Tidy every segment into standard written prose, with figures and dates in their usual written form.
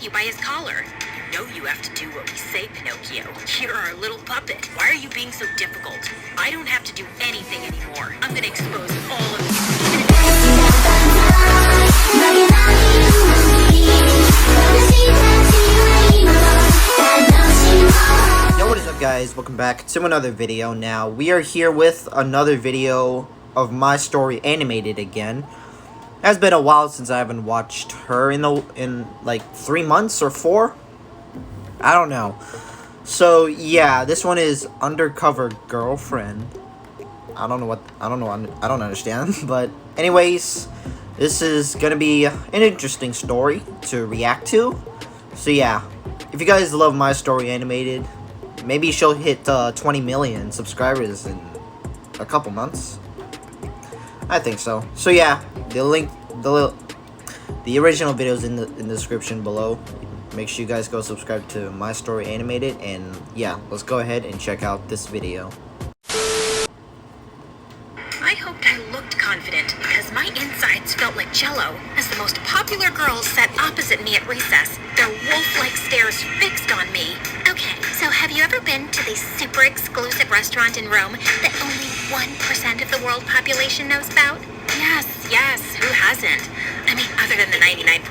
Matthew by his collar. You know you have to do what we say, Pinocchio. You're our little puppet. Why are you being so difficult? I don't have to do anything anymore. I'm gonna expose all of you. Yo, what is up, guys? Welcome back to another video. Now we are here with another video of My Story Animated again. It has been a while since I haven't watched her in like 3 months or 4. I don't know. So yeah, this one is Undercover Girlfriend. I don't understand. But anyways, this is gonna be an interesting story to react to. So yeah, if you guys love My Story Animated, maybe she'll hit 20 million subscribers in a couple months. I think so. So yeah, the original video's in the description below. Make sure you guys go subscribe to My Story Animated, and yeah, let's go ahead and check out this video. I hoped I looked confident because my insides felt like jello as the most popular girls sat opposite me at recess, their wolf-like stares fixed on me. Okay, so have you ever been to the super exclusive restaurant in Rome that only 1% of the world population knows about? Yes, who hasn't? I mean, other than the 99%.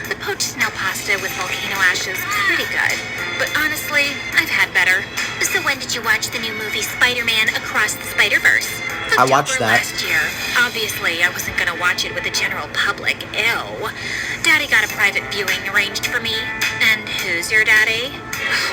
The poached snail pasta with volcano ashes is pretty good, but honestly, I've had better. So when did you watch the new movie Spider-Man Across the Spider-Verse? I watched that last year. Obviously, I wasn't gonna watch it with the general public. Ew. Daddy got a private viewing arranged for me. And who's your daddy?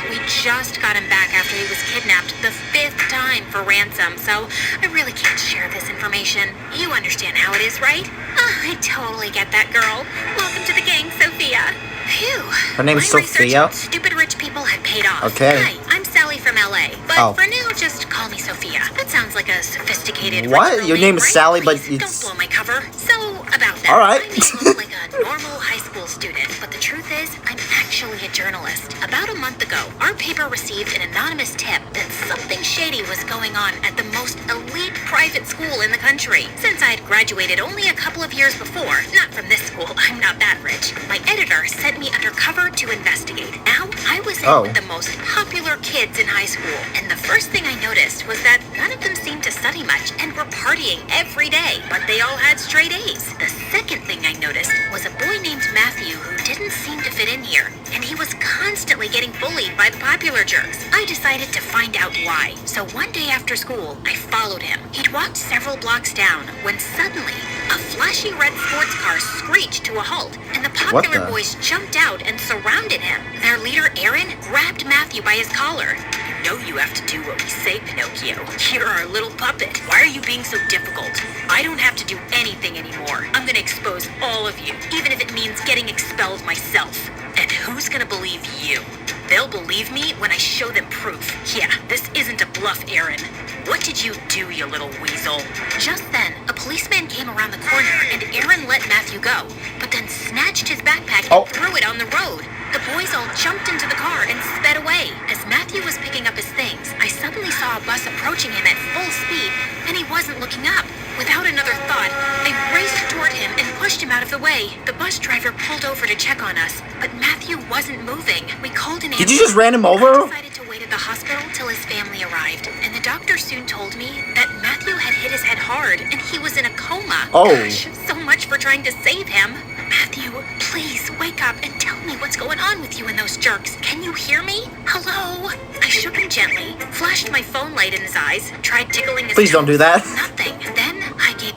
We just got him back after he was kidnapped the 5th time for ransom, so I really can't share this information. You understand how it is, right? I totally get that, girl. Welcome to the gang, Sophia. Phew. Her name's My Sophia? research on stupid rich people had paid off. Okay. Hi, I'm Sally from LA, but for now, just call me Sophia. That sounds like a sophisticated What? Your name is right? Sally, but Please, it's... don't blow my cover. So, about that. Alright. I may look like a normal high school student, but the truth is, I'm actually a journalist. About a month ago, our paper received an anonymous tip that something shady was going on at the most elite private school in the country. Since I'd graduated only a couple of years before, not from this school, I'm not that rich, my editor sent me undercover to investigate. Now, I was in with the most popular kids in high school, and the first thing I noticed was that none of them seemed to study much and were partying every day, but they all had straight A's. The second thing I noticed was a boy named Matthew who didn't seem to fit in here, and he was constantly getting bullied by the popular jerks. I decided to find out why, so one day after school, I followed him. He'd walked several blocks down when suddenly, a flashy red sports car screeched to a halt, and the popular boys jumped out and surrounded him. Their leader, Aaron, grabbed Matthew by his collar. You know you have to do what we say, Pinocchio. You're our little puppet. Why are you being so difficult? I don't have to do anything anymore. I'm gonna expose all of you, even if it means getting expelled myself. And who's gonna believe you? They'll believe me when I show them proof. Yeah, this isn't a bluff, Aaron. What did you do, you little weasel? Just then, a policeman came around the corner and Aaron let Matthew go, but then snatched his backpack and threw it on the road. The boys all jumped into the car and sped away. As Matthew was picking up his things, I suddenly saw a bus approaching him at full speed, and he wasn't looking up. Without another thought, I raced toward him and pushed him out of the way. The bus driver pulled over to check on us, but Matthew wasn't moving. We called an ambulance. Did you just ran him over? I decided to wait at the hospital till his family arrived, and the doctor soon told me that Matthew had hit his head hard and he was in a coma. Gosh, so much for trying to save him. Matthew, please wake up and tell me what's going on with you and those jerks. Can you hear me? Hello? I shook him gently, flashed my phone light in his eyes, tried tickling his Please don't do that. Nothing. Then I gave...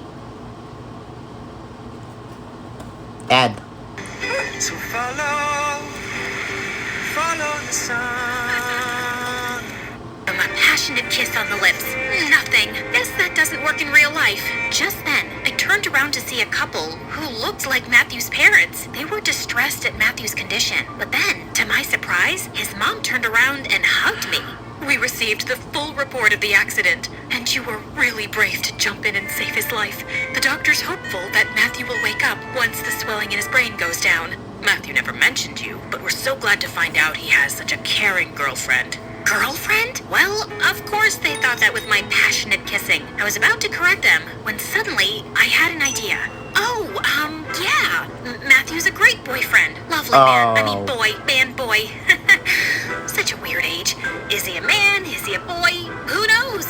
Ad. So follow the sun. a passionate kiss on the lips. Nothing. Guess that doesn't work in real life. Just then, I turned around to see a couple who looked like Matthew's parents. They were distressed at Matthew's condition. But then, to my surprise, his mom turned around and hugged me. We received the full report of the accident, and you were really brave to jump in and save his life. The doctor's hopeful that Matthew will wake up once the swelling in his brain goes down. Matthew never mentioned you, but we're so glad to find out he has such a caring girlfriend. Girlfriend? Well, of course they thought that with my passionate kissing. I was about to correct them when suddenly I had an idea. Oh, yeah. Matthew Matthew's a great boyfriend. Lovely man. I mean Oh. boy. Such a weird age. Is he a man? Is he a boy? Who knows?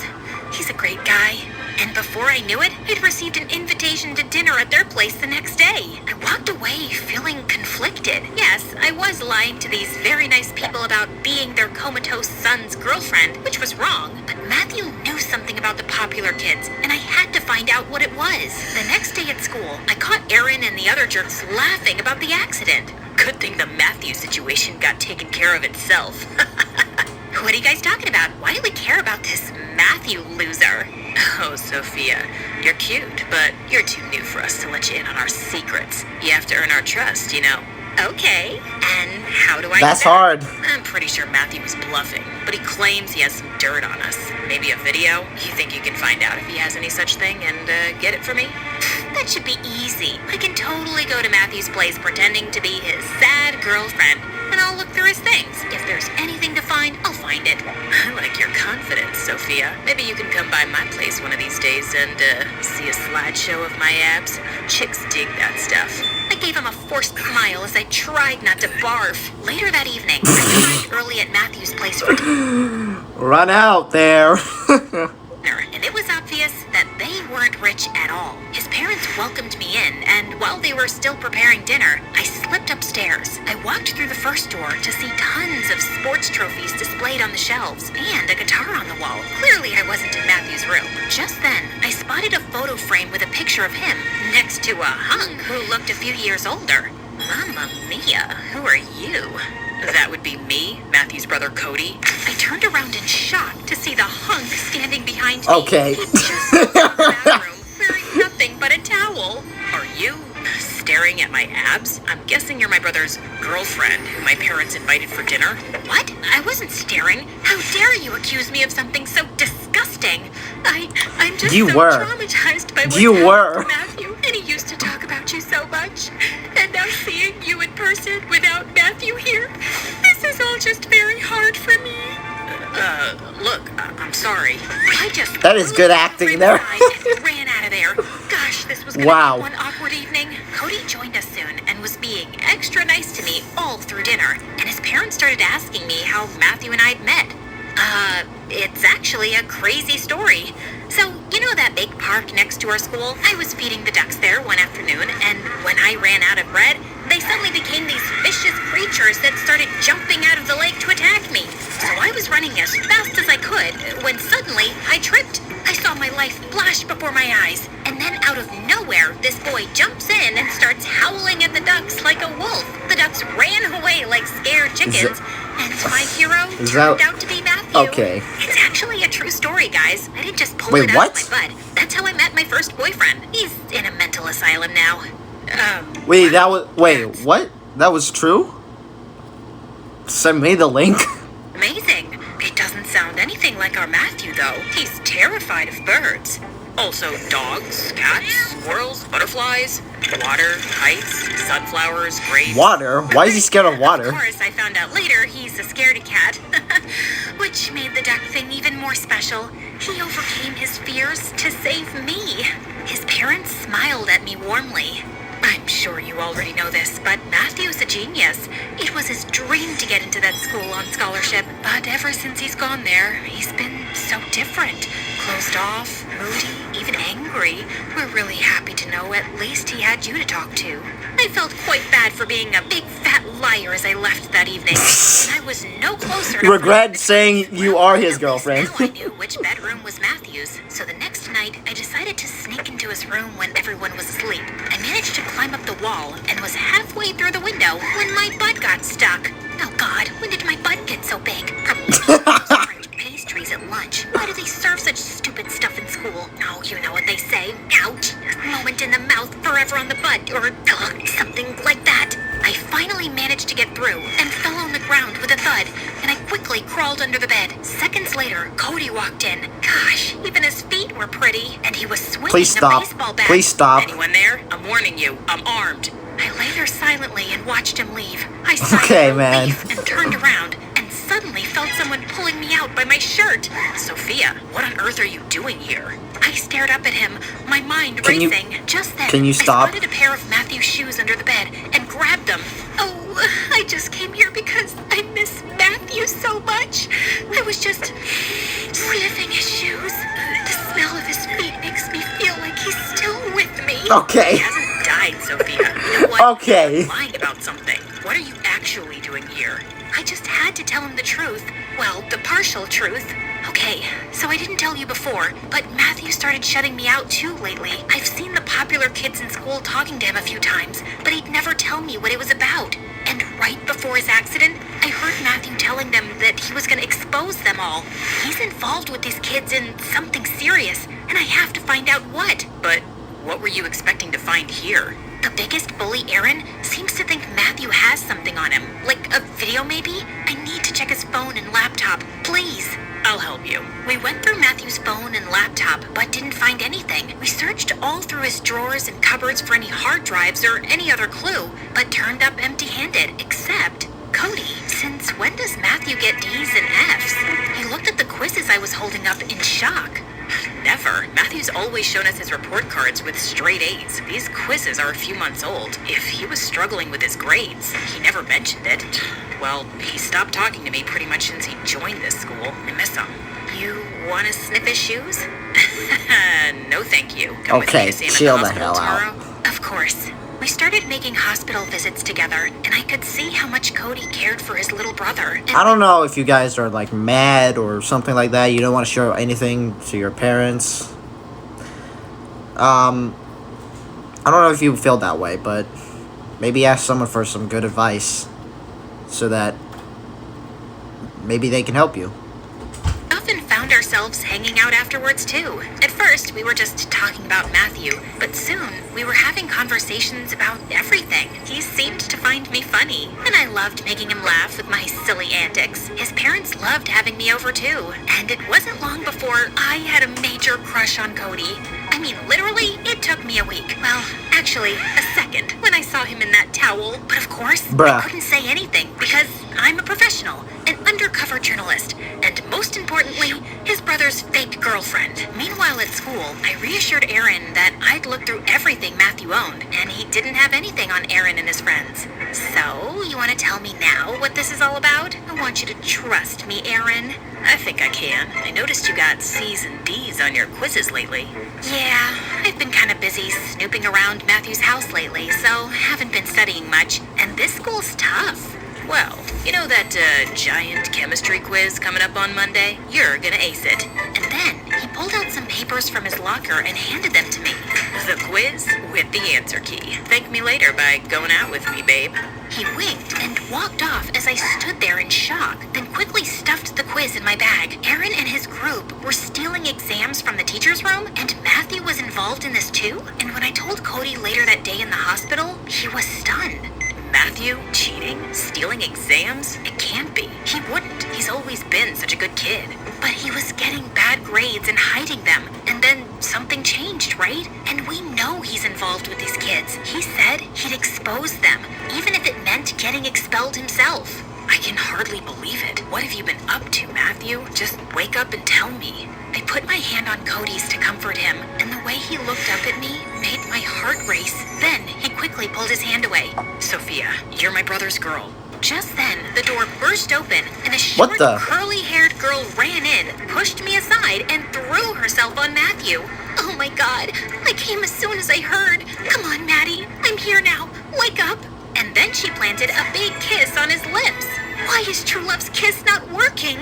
He's a great guy. And before I knew it, I'd received an invitation to dinner at their place the next day. I walked away feeling conflicted. Yes, I was lying to these very nice people about being their comatose son's girlfriend, which was wrong. But Matthew knew something about the popular kids, and I had to find out what it was. The next day at school, I caught Aaron and the other jerks laughing about the accident. Good thing the Matthew situation got taken care of itself. What are you guys talking about? Why do we care about this Matthew loser? Oh, Sophia, you're cute, but you're too new for us to let you in on our secrets. You have to earn our trust, you know. Okay, and how do I That's do that? hard. I'm pretty sure Matthew was bluffing, but he claims he has some dirt on us. Maybe a video? You think you can find out if he has any such thing and get it for me? That should be easy. I can totally go to Matthew's place pretending to be his sad girlfriend, and I'll look through his things. If there's anything to find, I'll find it. I like your confidence, Sophia. Maybe you can come by my place one of these days and see a slideshow of my abs. Chicks dig that stuff. I gave him a forced smile as I tried not to barf. Later that evening, I arrived early at Matthew's place for dinner. Run out there. And it was obvious that they weren't rich at all. His parents welcomed me in, and while they were still preparing dinner, I slipped upstairs. I walked through the first door to see tons of sports trophies displayed on the shelves, and a guitar on the wall. Clearly I wasn't in Matthew's room. Just then, I spotted a photo frame with a picture of him next to a hunk who looked a few years older. Mamma mia, who are you? That would be me, Matthew's brother Cody. I turned around in shock to see the hunk standing behind me. Okay. He just walked out of the bathroom wearing nothing but a towel. Are you staring at my abs? I'm guessing you're my brother's girlfriend who my parents invited for dinner. What? I wasn't staring. How dare you accuse me of something so disgusting? I'm just You so were. traumatized by what You happened were. to Matthew. And he used to talk about you so much. And now seeing you in person without Matthew here, this is all just very hard for me. Look, I'm sorry. I just That is good acting there. and ran out of there. Gosh, this was gonna Wow. be one awkward evening. Cody joined us soon and was being extra nice to me all through dinner. And his parents started asking me how Matthew and I'd met. It's actually a crazy story. So, you know that big park next to our school? I was feeding the ducks there one afternoon, and when I ran out of bread, they suddenly became these vicious creatures that started jumping out of the lake to attack me. So I was running as fast as I could when suddenly I tripped. I saw my life flash before my eyes, and then out of nowhere, this boy jumps in and starts howling at the ducks like a wolf. The ducks ran away like scared chickens, and my hero Is turned that- out to be Matthew. Okay. It's actually a true story, guys. I didn't just pull Wait, it what? out of my butt. That's how I met my first boyfriend. He's in a mental asylum now. Wait, what? That was true? Send me the link. Amazing. It doesn't sound anything like our Matthew, though. He's terrified of birds. Also dogs, cats, squirrels, butterflies, water, heights, sunflowers, grapes. Water? Why is he scared of water? Of course, I found out later he's a scaredy cat, which made the duck thing even more special. He overcame his fears to save me. His parents smiled at me warmly. I'm sure you already know this, but Matthew's a genius. It was his dream to get into that school on scholarship, but ever since he's gone there, he's been so different. Closed off, moody, even angry. We're really happy to know at least he had you to talk to. I felt quite bad for being a big fat liar as I left that evening, and I was no closer to Regret saying you are his girlfriend. Now I knew which bedroom was Matthew's, so the next night I decided to sneak into his room when everyone was asleep. I managed to climb up the wall and was halfway through the window when my butt got stuck. Oh God, when did my butt get so big? Probably strange pastries at lunch. Why do they serve such stupid stuff in school? Oh, you know what they say. Ouch. Moment in the mouth, forever on the butt, or something like that. I finally managed to get through and fell on the ground with a thud, and I quickly crawled under the bed. Seconds later, Cody walked in. Gosh, even his feet were pretty, and he was swinging Please a stop. baseball bat. Please stop. Anyone there? I'm warning you, I'm armed. I lay there silently and watched him leave. I Okay, sighed man. relief and turned around, and suddenly felt someone pulling me out by my shirt. Sophia, what on earth are you doing here? I stared up at him, my mind Can you- racing. Just then, can you stop? I spotted a pair of Matthew's shoes under the bed and grabbed them. Oh, I just came here because I miss Matthew so much. I was just sniffing his shoes. The smell of his feet makes me feel like he's still with me. Okay. He hasn't died, Sophia. You know what? Okay. You're lying about something. What are you actually doing here? I just had to tell him the truth. Well, the partial truth. Okay, so I didn't tell you before, but Matthew started shutting me out too lately. I've seen the popular kids in school talking to him a few times, but he'd never tell me what it was about. And right before his accident, I heard Matthew telling them that he was going to expose them all. He's involved with these kids in something serious, and I have to find out what. But what were you expecting to find here? The biggest bully, Aaron, seems to think Matthew has something on him. Like a video, maybe? I need to check his phone and laptop. Please. I'll help you. We went through Matthew's phone and laptop, but didn't find anything. We searched all through his drawers and cupboards for any hard drives or any other clue, but turned up empty-handed, except Cody. Since when does Matthew get D's and F's? He looked at the quizzes I was holding up in shock. Never. Matthew's always shown us his report cards with straight A's. These quizzes are a few months old. If he was struggling with his grades, he never mentioned it. Well, he stopped talking to me pretty much since he joined this school. I miss him. You want to sniff his shoes? No, thank you. Come with me Okay, to see him chill at the the hospital hell out. tomorrow? Of course. We started making hospital visits together, and I could see how much Cody cared for his little brother. And I don't know if you guys are like mad or something like that. You don't want to show anything to your parents. I don't know if you feel that way, but maybe ask someone for some good advice so that maybe they can help you. often found ourselves hanging out afterwards too. At first, we were just talking about Matthew, but soon we were having conversations about everything. He seemed to find me funny, and I loved making him laugh with my silly antics. His parents loved having me over too, and it wasn't long before I had a major crush on Cody. I mean, literally, it took me a week. Well, actually, a second when I saw him in that towel. But of course, I couldn't say anything because I'm a professional, an undercover journalist, and most importantly, his brother's fake girlfriend. Meanwhile, at school, I reassured Aaron that I'd looked through everything Matthew owned, and he didn't have anything on Aaron and his friends. So, you want to tell me now what this is all about? I want you to trust me, Aaron. I think I can. I noticed you got C's and D's on your quizzes lately. Yeah, I've been kind of busy snooping around Matthew's house lately, so haven't been studying much, and this school's tough. Well, you know that giant chemistry quiz coming up on Monday? You're gonna ace it. And then he pulled out some papers from his locker and handed them to me. The quiz with the answer key. Thank me later by going out with me, babe. He winked and walked off as I stood there in shock, then quickly stuffed the quiz in my bag. Aaron and his group were stealing exams from the teacher's room, and Matthew was involved in this too? And when I told Cody later that day in the hospital, he was stunned. Matthew cheating? Stealing exams? It can't be. He wouldn't. He's always been such a good kid. But he was getting bad grades and hiding them. And then something changed, right? And we know he's involved with these kids. He said he'd expose them, even if it meant getting expelled himself. I can hardly believe it. What have you been up to, Matthew? Just wake up and tell me. I put my hand on Cody's to comfort him, and the way he looked up at me made my heart race. Then he quickly pulled his hand away. Sophia, you're my brother's girl. Just then, the door burst open, and a short, curly-haired girl ran in, pushed me aside, and threw herself on Matthew. Oh my God, I came as soon as I heard. Come on, Maddie, I'm here now. Wake up. And then she planted a big kiss on his lips. Why is True Love's kiss not working?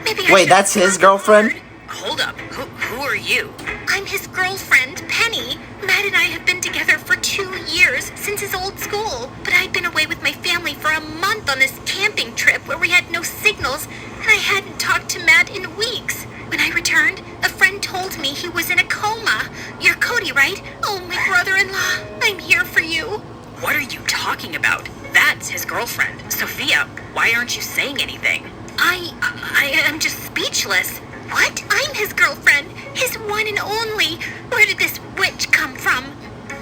Maybe Wait, that's his girlfriend? Hold up. Who are you? I'm his girlfriend, Penny. Matt and I have been together for 2 years, since his old school. But I'd been away with my family for a month on this camping trip where we had no signals, and I hadn't talked to Matt in weeks. When I returned, a friend told me he was in a coma. You're Cody, right? Oh, my brother-in-law, I'm here for you. What are you talking about? That's his girlfriend. Sophia, why aren't you saying anything? I am just speechless. What? I'm his girlfriend. His one and only. Where did this witch come from?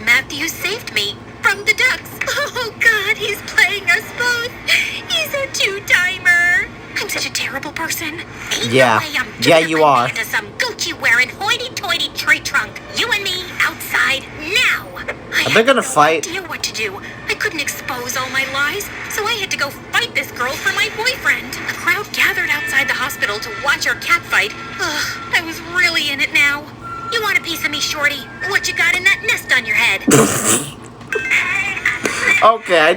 Matthew saved me from the ducks. Oh, God, he's playing us both. He's a two-timer. I'm such a terrible person. Ain't no way I'm you are. into some Gucci-wearing hoity-toity tree trunk. You and me outside now. Are they gonna fight? I had no idea what to do. I couldn't couldn't expose all my lies, so I had to go fight this girl for my boyfriend. A crowd gathered outside the hospital to watch our catfight. Ugh, I was really in it now. You want a piece of me, Shorty? What you got in that nest on your head? Okay,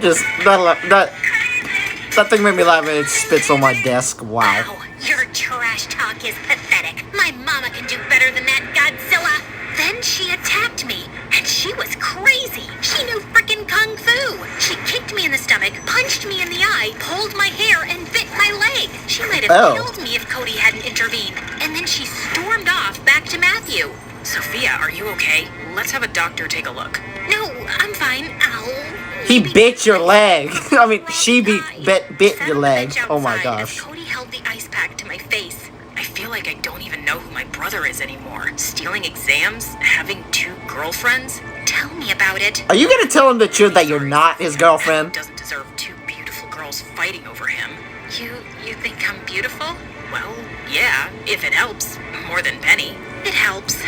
that thing made me laugh and it spits on my desk. Wow. Wow, your trash talk is pathetic. My mama can do better than that, Godzilla. Then she attacked me, and she was crazy. She knew frickin' kung fu. She kicked me in the stomach, punched me in the eye, pulled my hair, and bit my leg. She might have killed me if Cody hadn't intervened. And then she stormed off back to Matthew. Sophia, are you okay? Let's have a doctor take a look. No, I'm fine. Ow. He bit your leg. I mean, she bit your leg. Oh my gosh. Cody held the ice pack to my face. I feel like I don't even know who my brother is anymore. Stealing exams? Having 2 girlfriends? Tell me about it. Are you gonna tell him the truth that you're not his girlfriend? Doesn't deserve 2 beautiful girls fighting over him. You think I'm beautiful? Well, yeah, if it helps. More than Penny. It helps.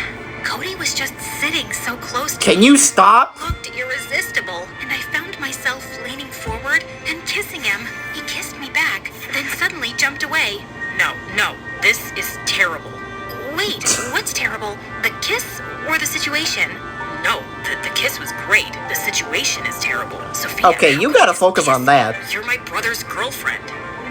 Cody was just sitting so close to Can you stop? Looked irresistible, and I found myself leaning forward and kissing him. He kissed me back, then suddenly jumped away. No, this is terrible. Wait, what's terrible? The kiss or the situation? No, the kiss was great. The situation is terrible. Sophia, Okay, you gotta focus on that. You're my brother's girlfriend.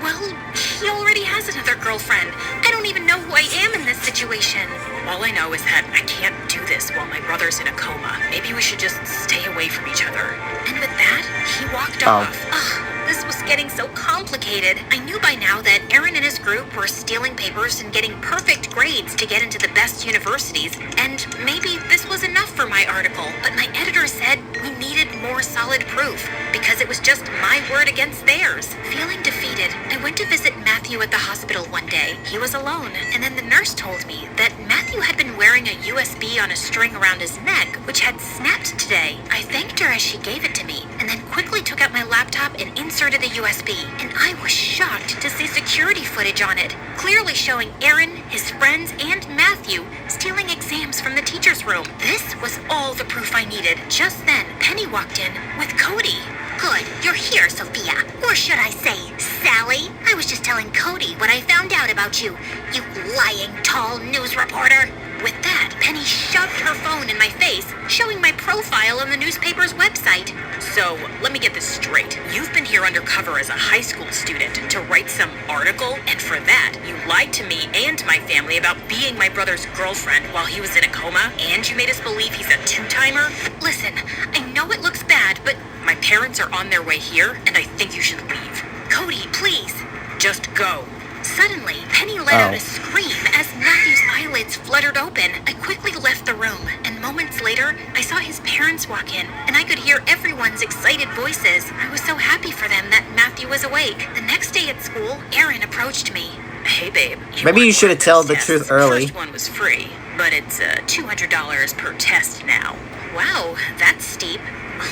Well, he already has another girlfriend. I don't even know who I am in this situation. All I know is that I can't do this while my brother's in a coma. Maybe we should just stay away from each other. And with that, he walked off. Ugh, this was getting so complicated. I knew by now that Aaron and his group were stealing papers and getting perfect grades to get into the best universities, and maybe this was enough for my article. But my editor said we needed more solid proof, because it was just my word against theirs. Feeling defeated, I went to visit Matthew at the hospital one day. He was alone, and then the nurse told me that Matthew had been wearing a USB on a string around his neck, which had snapped today. I thanked her as she gave it to me, and then quickly took out my laptop and inserted the USB. And I was shocked to see security footage on it, clearly showing Aaron, his friends, and Matthew stealing exams from the teacher's room. This was all the proof I needed. Just then, Penny walked in with Cody. Good, you're here, Sophia. Or should I say, Sally? I was just telling Cody what I found out about you, you lying tall news reporter. With that, Penny shoved her phone in my face, showing my profile on the newspaper's website. So, let me get this straight. You've been here undercover as a high school student to write some article, and for that, you lied to me and my family about being my brother's girlfriend while he was in a coma, and you made us believe he's a 2-timer? Listen, I know it looks bad, but my parents are on their way here, and I think you should leave. Cody, please. Just go. Suddenly, Penny let out a scream as Matthew's eyelids fluttered open. I quickly left the room, and moments later, I saw his parents walk in, and I could hear everyone's excited voices. I was so happy for them that Matthew was awake. The next day at school, Aaron approached me. Hey, babe. Maybe you should have told the tests. truth early. The first one was free, but it's $200 per test now. Wow, that's steep.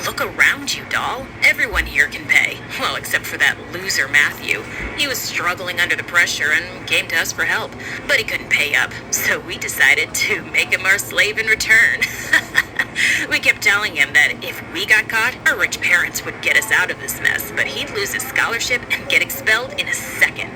Look around you, doll. Everyone here can pay. Well, except for that loser Matthew. He was struggling under the pressure and came to us for help, but he couldn't pay up, so we decided to make him our slave in return. We kept telling him that if we got caught, our rich parents would get us out of this mess, but he'd lose his scholarship and get expelled in a second.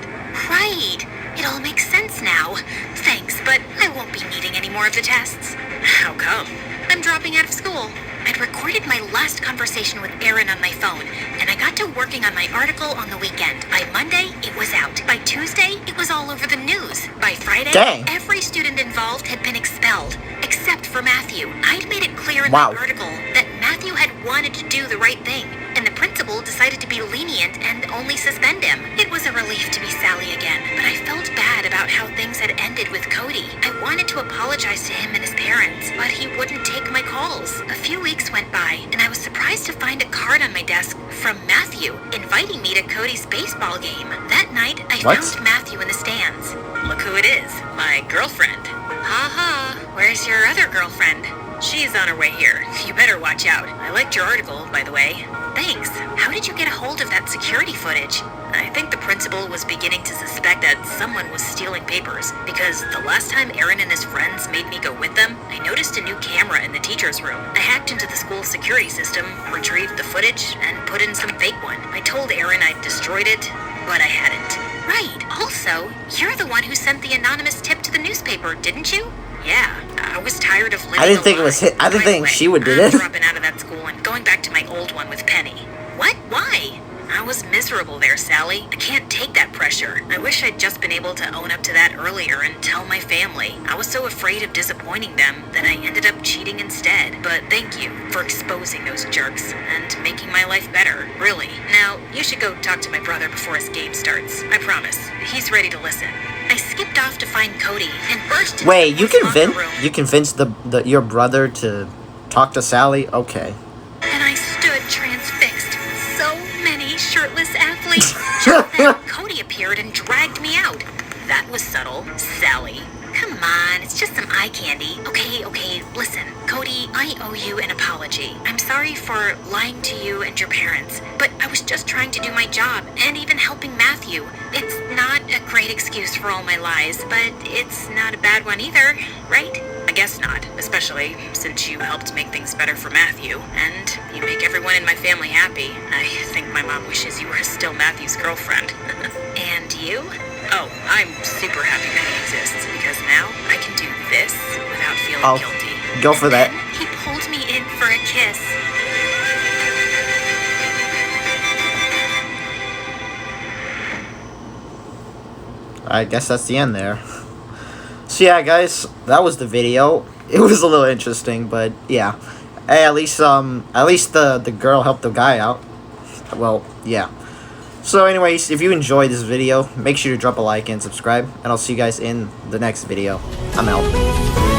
Right. It all makes sense now. Thanks, but I won't be needing any more of the tests. How come? I'm dropping out of school. I'd recorded my last conversation with Aaron on my phone, and I got to working on my article on the weekend. By Monday, it was out. By Tuesday, it was all over the news. By Friday, every student involved had been expelled, except for Matthew. I'd made it clear in my article that Matthew had wanted to do the right thing, and the principal decided to be lenient and only suspend him. It was a relief to be Sally again, but I felt bad about how things had ended with Cody. I wanted to apologize to him and his parents, but he wouldn't take my calls. A few weeks went by, and I was surprised to find a card on my desk from Matthew, inviting me to Cody's baseball game. That night, I found Matthew in the stands. Look who it is, my girlfriend. Ha, where's your other girlfriend? She's on her way here. You better watch out. I liked your article, by the way. Thanks. How did did you get a hold of that security footage? I think the principal was beginning to suspect that someone was stealing papers, because the last time Aaron and his friends made me go with them, I noticed a new camera in the teacher's room. I hacked into the school security system, retrieved the footage, and put in some fake one. I told Aaron I'd destroyed it, but I hadn't. Right. Also, you're the one who sent the anonymous tip to the newspaper, didn't you? Yeah, I was tired of living I didn't think a it was lie. I didn't By the think way, she would do I'm it. dropping out of that school and going back to my old one with Penny. What? Why? I was miserable there, Sally. I can't take that pressure. I wish I'd just been able to own up to that earlier and tell my family. I was so afraid of disappointing them that I ended up cheating instead. But thank you for exposing those jerks and making my life better, really. Now, you should go talk to my brother before his game starts. I promise. He's ready to listen. I skipped off to find Cody and burst into Wait, the you boys' locker room. convinced your brother to talk to Sally? Okay. And I stood transfixed. So many shirtless athletes. Just then, Cody appeared and dragged me out. That was subtle, Sally. Come on, it's just some eye candy. Okay, listen. Cody, I owe you an apology. I'm sorry for lying to you and your parents, but I was just trying to do my job and even helping Matthew. It's not a great excuse for all my lies, but it's not a bad one either, right? I guess not, especially since you helped make things better for Matthew, and you make everyone in my family happy. I think my mom wishes you were still Matthew's girlfriend. And you? Oh, I'm super happy that he exists, because now I can do this without feeling Oh, guilty. go for that. Then he pulled me in for a kiss. I guess that's the end there. So yeah, guys, that was the video. It was a little interesting, but yeah. Hey, at least the girl helped the guy out. Well, yeah. So anyways, if you enjoyed this video, make sure to drop a like and subscribe, and I'll see you guys in the next video. I'm out.